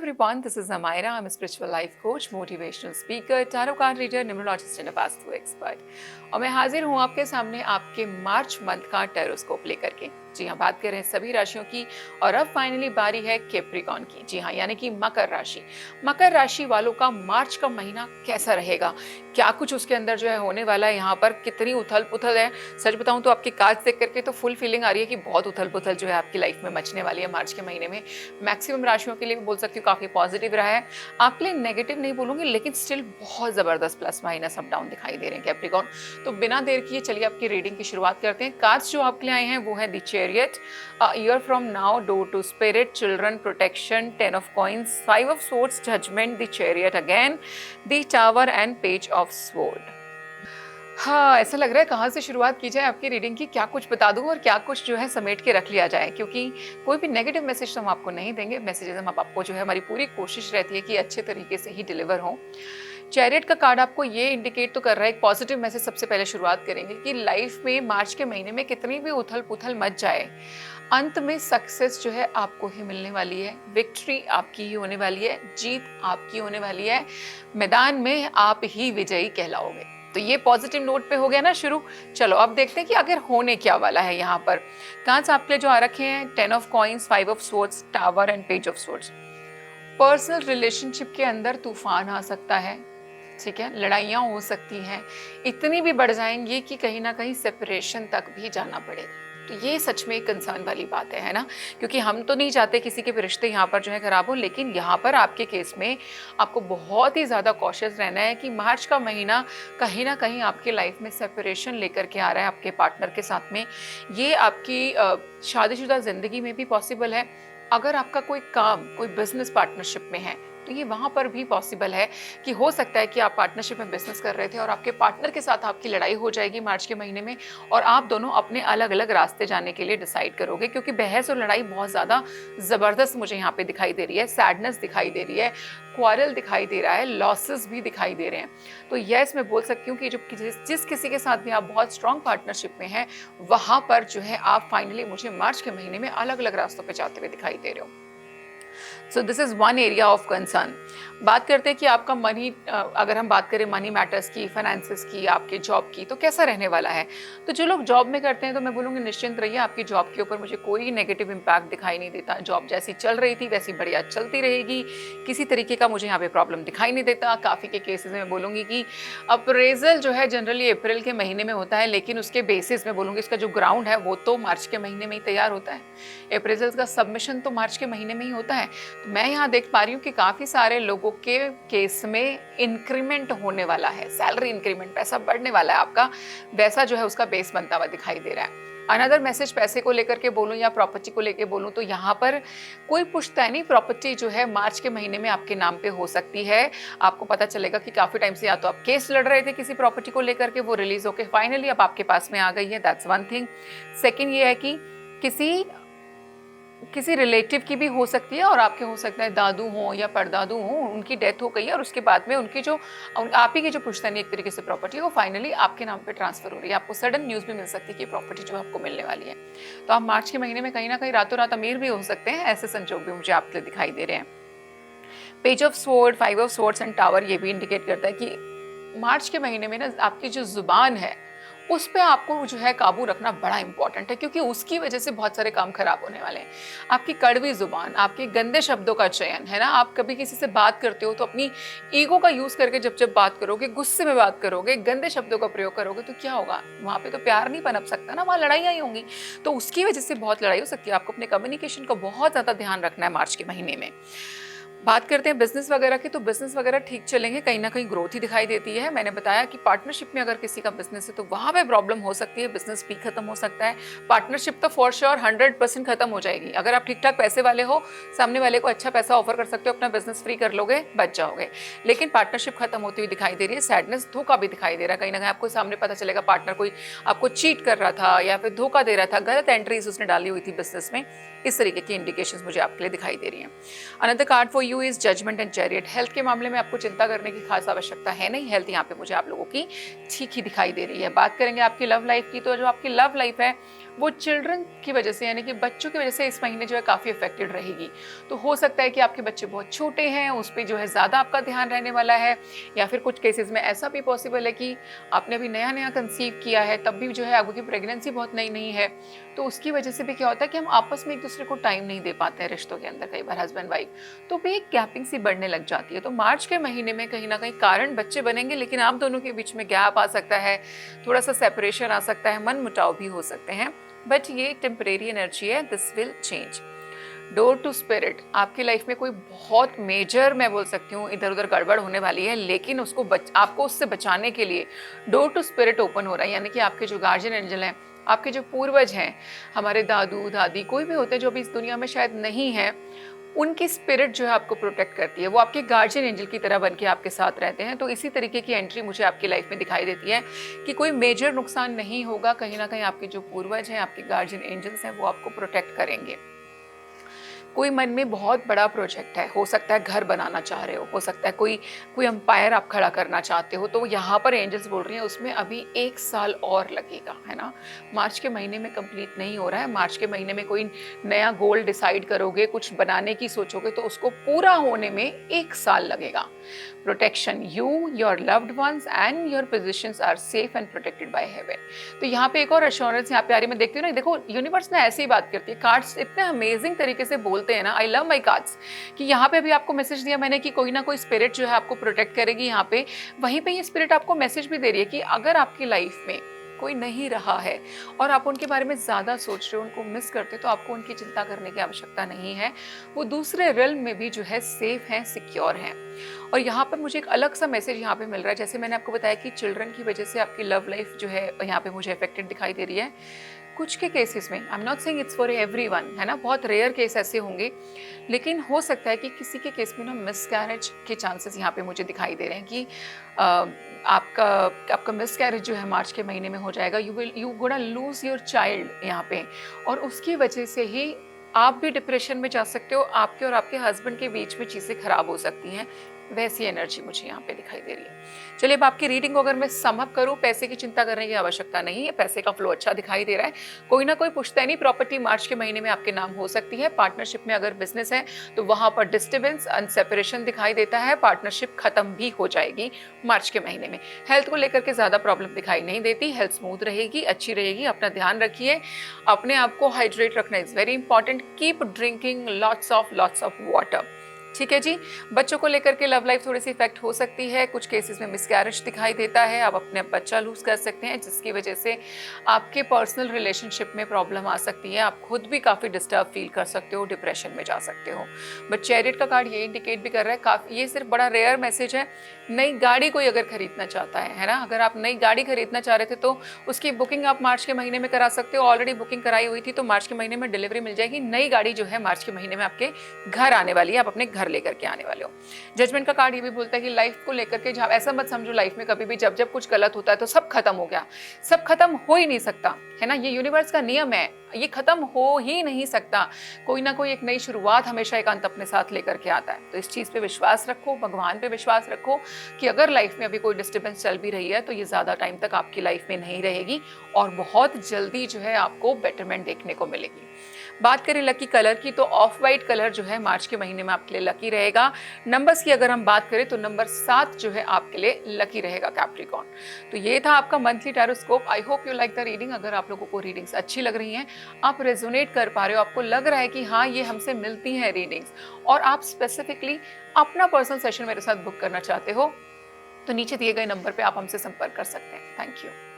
everyone, this is Amaira. I'm a spiritual life coach, motivational speaker, tarot card reader, numerologist and a vastu expert. और मैं हाजिर हूँ आपके सामने आपके मार्च मंथ का टेरोस्कोप लेकर के। जी हाँ, बात कर रहे हैं सभी राशियों की और अब फाइनली बारी है कैप्रिकॉर्न की। जी हाँ, यानी कि मकर राशि। मकर राशि वालों का मार्च का महीना कैसा रहेगा, क्या कुछ उसके अंदर जो है होने वाला है, यहाँ पर कितनी उथल पुथल है। सच बताऊं तो आपकी कार्ड्स देख करके तो फुल फीलिंग आ रही है कि बहुत उथल पुथल जो है आपकी लाइफ में मचने वाली है मार्च के महीने में। मैक्सिमम राशियों के लिए बोल सकती हूँ काफी पॉजिटिव रहा है। आपके लिए नेगेटिव नहीं बोलूंगी, लेकिन स्टिल बहुत जबरदस्त प्लस माइनस अप डाउन दिखाई दे रहे हैं कैप्रिकॉर्न। तो बिना देर किए चलिए आपकी रीडिंग की शुरुआत करते हैं। कार्ड्स जो आपके लिए आए हैं वो है the chariot, year from now, door to spirit, children, protection, 10 of coins, 5 of swords, judgment, the chariot again, the tower and page of sword. हाँ, ऐसा लग रहा है कहाँ से शुरुआत की जाए आपकी रीडिंग की, क्या कुछ बता दूं और क्या कुछ जो है समेट के रख लिया जाए, क्योंकि कोई भी नेगेटिव मैसेज तो हम आपको नहीं देंगे। मैसेजेस हम आपको जो है, हमारी पूरी कोशिश रहती है कि अच्छे तरीके से ही डिलीवर हो। चैरियट का कार्ड आपको ये इंडिकेट तो कर रहा है, एक पॉजिटिव मैसेज सबसे पहले शुरुआत करेंगे कि लाइफ में मार्च के महीने में कितनी भी उथल पुथल मच जाए, अंत में सक्सेस जो है आपको ही मिलने वाली है, विक्ट्री आपकी ही होने वाली है, जीत आपकी होने वाली है, मैदान में आप ही विजयी कहलाओगे। तो ये पॉजिटिव नोट पे हो गया ना शुरू। चलो अब देखते हैं कि आखिर होने क्या वाला है। यहाँ पर कार्ड्स आपके जो आ रखे हैं 10 of coins, 5 of swords, tower and page of swords. Personal relationship के अंदर तूफान आ सकता है, ठीक है, लड़ाइयाँ हो सकती हैं, इतनी भी बढ़ जाएंगी कि कहीं ना कहीं सेपरेशन तक भी जाना पड़ेगा। तो ये सच में एक कंसर्न वाली बात है ना, क्योंकि हम तो नहीं चाहते किसी के भी रिश्ते यहाँ पर जो है खराब हो, लेकिन यहाँ पर आपके केस में आपको बहुत ही ज़्यादा कॉशियस रहना है कि मार्च का महीना कहीं ना कहीं आपके लाइफ में सेपरेशन लेकर के आ रहा है आपके पार्टनर के साथ में। ये आपकी शादीशुदा ज़िंदगी में भी पॉसिबल है। अगर आपका कोई काम, कोई बिजनेस पार्टनरशिप में है तो ये वहाँ पर भी पॉसिबल है कि हो सकता है कि आप पार्टनरशिप में बिजनेस कर रहे थे और आपके पार्टनर के साथ आपकी लड़ाई हो जाएगी मार्च के महीने में, और आप दोनों अपने अलग अलग रास्ते जाने के लिए डिसाइड करोगे, क्योंकि बहस और लड़ाई बहुत ज़्यादा ज़बरदस्त मुझे यहाँ पे दिखाई दे रही है। सैडनेस दिखाई दे रही है, क्वारल दिखाई दे रहा है, लॉसेस भी दिखाई दे रहे हैं। तो यस, मैं बोल सकती हूँ कि जो जिस किसी के साथ भी आप बहुत स्ट्रॉन्ग पार्टनरशिप में हैं, वहाँ पर जो है आप फाइनली मुझे मार्च के महीने में अलग अलग रास्तों पर जाते हुए दिखाई दे रहे हो। So this is one area of concern. बात करते हैं कि आपका मनी, अगर हम बात करें मनी मैटर्स की, फाइनेंसेस की, आपके जॉब की, तो कैसा रहने वाला है। तो जो लोग जॉब में करते हैं तो मैं बोलूँगी निश्चिंत रहिए, आपकी जॉब के ऊपर मुझे कोई नेगेटिव इम्पैक्ट दिखाई नहीं देता। जॉब जैसी चल रही थी वैसी बढ़िया चलती रहेगी, किसी तरीके का मुझे यहाँ पे प्रॉब्लम दिखाई नहीं देता। काफ़ी के केसेस में मैं बोलूँगी कि अप्रेजल जो है जनरली अप्रैल के महीने में होता है, लेकिन उसके बेसिस में बोलूँगी इसका जो ग्राउंड है वो तो मार्च के महीने में ही तैयार होता है। अप्रेजल का सबमिशन तो मार्च के महीने में ही होता है। मैं यहाँ देख पा रही हूँ कि काफ़ी सारे लोगों के केस में इंक्रीमेंट होने वाला है, सैलरी इंक्रीमेंट, पैसा बढ़ने वाला है आपका, वैसा जो है उसका बेस बनता हुआ दिखाई दे रहा है। अनदर मैसेज पैसे को लेकर के बोलूँ या प्रॉपर्टी को लेकर बोलूँ तो यहाँ पर कोई पुश्तैनी प्रॉपर्टी जो है मार्च के महीने में आपके नाम पे हो सकती है। आपको पता चलेगा कि काफ़ी टाइम से या तो आप केस लड़ रहे थे किसी प्रॉपर्टी को लेकर के, वो रिलीज होकर फाइनली अब आपके पास में आ गई है। That's one thing. सेकेंड ये है कि किसी रिलेटिव की भी हो सकती है, और आपके हो सकता है दादू हो या परदादू हो, उनकी डेथ हो गई है और उसके बाद में उनकी जो आप ही की जो पुश्तैनी एक तरीके से प्रॉपर्टी है वो फाइनली आपके नाम पे ट्रांसफर हो रही है। आपको सडन न्यूज़ भी मिल सकती है कि प्रॉपर्टी जो आपको मिलने वाली है। तो आप मार्च के महीने में कहीं ना कहीं रातों रात अमीर भी हो सकते हैं, ऐसे संजोग भी मुझे आपके लिए दिखाई दे रहे हैं। Page of sword, 5 of swords and tower ये भी इंडिकेट करता है कि मार्च के महीने में ना आपकी जो जुबान है उस पर आपको जो है काबू रखना बड़ा इंपॉर्टेंट है, क्योंकि उसकी वजह से बहुत सारे काम खराब होने वाले हैं। आपकी कड़वी जुबान, आपके गंदे शब्दों का चयन है ना, आप कभी किसी से बात करते हो तो अपनी ईगो का यूज करके जब बात करोगे, गुस्से में बात करोगे, गंदे शब्दों का प्रयोग करोगे, तो क्या होगा, वहाँ पे तो प्यार नहीं पनप सकता ना, वहाँ लड़ाइयाँ ही होंगी। तो उसकी वजह से बहुत लड़ाई हो सकती है। आपको अपने कम्युनिकेशन का बहुत ज़्यादा ध्यान रखना है मार्च के महीने में। बात करते हैं बिजनेस वगैरह की, तो बिजनेस वगैरह ठीक चलेंगे, कहीं ना कहीं ग्रोथ ही दिखाई देती है। मैंने बताया कि पार्टनरशिप में अगर किसी का बिजनेस है तो वहाँ पे प्रॉब्लम हो सकती है, बिजनेस भी खत्म हो सकता है। पार्टनरशिप तो फॉर श्योर 100% खत्म हो जाएगी। अगर आप ठीक ठाक पैसे वाले हो, सामने वाले को अच्छा पैसा ऑफर कर सकते हो, अपना बिजनेस फ्री कर लोगे, बच जाओगे। लेकिन पार्टनरशिप खत्म होती हुई दिखाई दे रही है। सैडनेस, धोखा भी दिखाई दे रहा है, कहीं ना कहीं आपको सामने पता चलेगा पार्टनर कोई आपको चीट कर रहा था या फिर धोखा दे रहा था, गलत एंट्रीज उसने डाली हुई थी बिजनेस में। इस तरीके की इंडिकेशंस मुझे आपके लिए दिखाई दे रही हैं। Another card for you is judgment and chariot. Health के मामले में आपको चिंता करने की खास आवश्यकता है नहीं, हेल्थ यहाँ पे मुझे आप लोगों की ठीक ही दिखाई दे रही है। बात करेंगे आपकी लव लाइफ की, तो जो आपकी लव लाइफ है वो चिल्ड्रन की वजह से यानी कि बच्चों की वजह से इस महीने जो है काफ़ी अफेक्टेड रहेगी। तो हो सकता है कि आपके बच्चे बहुत छोटे हैं, उस पर जो है ज़्यादा आपका ध्यान रहने वाला है, या फिर कुछ केसेस में ऐसा भी पॉसिबल है कि आपने अभी नया नया कंसीव किया है, तब भी जो है आपकी प्रेगनेंसी बहुत नई नहीं है, तो उसकी वजह से भी क्या होता है कि हम आपस में एक दूसरे को टाइम नहीं दे पाते हैं रिश्तों के अंदर, कई बार हस्बैंड वाइफ, तो भी एक गैपिंग सी बढ़ने लग जाती है। तो मार्च के महीने में कहीं ना कहीं कारण बच्चे बनेंगे, लेकिन आप दोनों के बीच में गैप आ सकता है, थोड़ा सा सेपरेशन आ सकता है, मन मुटाव भी हो सकते हैं, बट ये टेम्परेरी एनर्जी है, this will change. Door to spirit, आपकी लाइफ में कोई बहुत मेजर, मैं बोल सकती हूँ, इधर उधर गड़बड़ होने वाली है, लेकिन उसको आपको उससे बचाने के लिए डोर टू स्पिरिट ओपन हो रहा है। यानी कि आपके जो गार्जियन एंजल हैं, आपके जो पूर्वज हैं, हमारे दादू दादी कोई भी होते हैं जो अभी इस दुनिया में शायद नहीं है, उनकी स्पिरिट जो है आपको प्रोटेक्ट करती है, वो आपके गार्जियन एंजल की तरह बन के आपके साथ रहते हैं। तो इसी तरीके की एंट्री मुझे आपकी लाइफ में दिखाई देती है कि कोई मेजर नुकसान नहीं होगा, कहीं ना कहीं आपके जो पूर्वज हैं, आपके गार्जियन एंजल्स हैं, वो आपको प्रोटेक्ट करेंगे। कोई मन में बहुत बड़ा प्रोजेक्ट है, हो सकता है घर बनाना चाह रहे हो सकता है कोई कोई एम्पायर आप खड़ा करना चाहते हो, तो यहाँ पर एंजल्स बोल रही हैं उसमें अभी 1 साल और लगेगा, है ना। मार्च के महीने में कंप्लीट नहीं हो रहा है। मार्च के महीने में कोई नया गोल डिसाइड करोगे, कुछ बनाने की सोचोगे, तो उसको पूरा होने में 1 साल लगेगा। Protection, you, your loved ones and your positions are safe and protected by heaven. तो यहाँ पे एक और एश्योरेंस यहाँ पे आ रही है। मैं देखती हूँ ना, देखो यूनिवर्स ना ऐसी ही बात करती है, कार्ड्स इतने अमेजिंग तरीके से बोलते हैं ना, आई लव माई कार्ड्स, कि यहाँ पे अभी आपको मैसेज दिया मैंने कि कोई ना कोई स्पिरिट जो है आपको प्रोटेक्ट करेगी यहाँ पे, वहीं पे ये स्पिरिट आपको मैसेज भी दे रही है कि अगर आपकी लाइफ में कोई नहीं रहा है और आप उनके बारे में ज़्यादा सोच रहे हो, उनको मिस करते, तो आपको उनकी चिंता करने की आवश्यकता नहीं है। वो दूसरे रिल्म में भी जो है सेफ हैं, सिक्योर हैं। और यहाँ पर मुझे एक अलग सा मैसेज यहाँ पे मिल रहा है, जैसे मैंने आपको बताया कि चिल्ड्रन की वजह से आपकी लव लाइफ जो है यहाँ पे मुझे अफेक्टेड दिखाई दे रही है। कुछ के केसेस में, I am not saying it's for everyone, है ना, बहुत रेयर केस ऐसे होंगे, लेकिन हो सकता है कि किसी के केस में ना मिसकैरेज के चांसेस यहाँ पे मुझे दिखाई दे रहे हैं कि आपका मिसकैरेज जो है मार्च के महीने में हो जाएगा। You gonna lose your child यहाँ पे, और उसकी वजह से ही आप भी डिप्रेशन में जा सकते हो, आपके और आपके हस्बैंड के बीच में चीज़ें खराब हो सकती हैं। वैसी एनर्जी मुझे यहाँ पे दिखाई दे रही है। चलिए, अब आपकी रीडिंग को अगर मैं समअप करूँ, पैसे की चिंता करने की आवश्यकता नहीं है, पैसे का फ्लो अच्छा दिखाई दे रहा है। कोई ना कोई पुश्तैनी प्रॉपर्टी मार्च के महीने में आपके नाम हो सकती है। पार्टनरशिप में अगर बिजनेस है तो वहां पर डिस्टर्बेंस एंड सेपरेशन दिखाई देता है, पार्टनरशिप खत्म भी हो जाएगी मार्च के महीने में। हेल्थ को लेकर के ज्यादा प्रॉब्लम दिखाई नहीं देती, हेल्थ स्मूथ रहेगी, अच्छी रहेगी। अपना ध्यान रखिए, अपने आप को हाइड्रेट रखना is very important. Keep drinking lots of water, ठीक है जी। बच्चों को लेकर के लव लाइफ थोड़ी सी इफेक्ट हो सकती है, कुछ केसेस में मिसकैरेज दिखाई देता है, आप अपने बच्चा लूज कर सकते हैं, जिसकी वजह से आपके पर्सनल रिलेशनशिप में प्रॉब्लम आ सकती है, आप खुद भी काफ़ी डिस्टर्ब फील कर सकते हो, डिप्रेशन में जा सकते हो। बट चैरियट का कार्ड ये इंडिकेट भी कर रहा है, काफ़ी, ये सिर्फ बड़ा रेयर मैसेज है। नई गाड़ी कोई अगर खरीदना चाहता है ना, अगर आप नई गाड़ी खरीदना चाह रहे थे तो उसकी बुकिंग आप मार्च के महीने में करा सकते हो। ऑलरेडी बुकिंग कराई हुई थी तो मार्च के महीने में डिलीवरी मिल जाएगी। नई गाड़ी जो है मार्च के महीने में आपके घर आने वाली है, आप अपने घर लेकर के आने वाले हो। जजमेंट का कार्ड ये भी बोलता है कि लाइफ को लेकर के, जहाँ ऐसा मत समझो लाइफ में कभी भी जब जब कुछ गलत होता है तो सब खत्म हो गया, सब खत्म हो ही नहीं सकता, है ना। ये यूनिवर्स का नियम है, ये खत्म हो ही नहीं सकता। कोई ना कोई एक नई शुरुआत हमेशा एक अंत अपने साथ लेकर के आता है। तो इस चीज पे विश्वास रखो, भगवान पे विश्वास रखो कि अगर लाइफ में अभी कोई डिस्टर्बेंस चल भी रही है तो ये ज्यादा टाइम तक आपकी लाइफ में नहीं रहेगी और बहुत जल्दी जो है आपको बेटरमेंट देखने को मिलेगी। बात करें लकी कलर की, तो ऑफ वाइट कलर जो है मार्च के महीने में आपके लिए लकी रहेगा। नंबर्स की अगर हम बात करें तो नंबर 7 जो है आपके लिए लकी रहेगा, कैप्रिकॉर्न। तो ये था आपका monthly tarotscope. I hope you like the reading. अगर आप लोगों को रीडिंग्स अच्छी लग रही हैं, आप रेजोनेट कर पा रहे हो, आपको लग रहा है कि हाँ ये हमसे मिलती हैं रीडिंग्स, और आप स्पेसिफिकली अपना पर्सनल सेशन मेरे साथ बुक करना चाहते हो, तो नीचे दिए गए नंबर पे आप हमसे संपर्क कर सकते हैं। Thank you.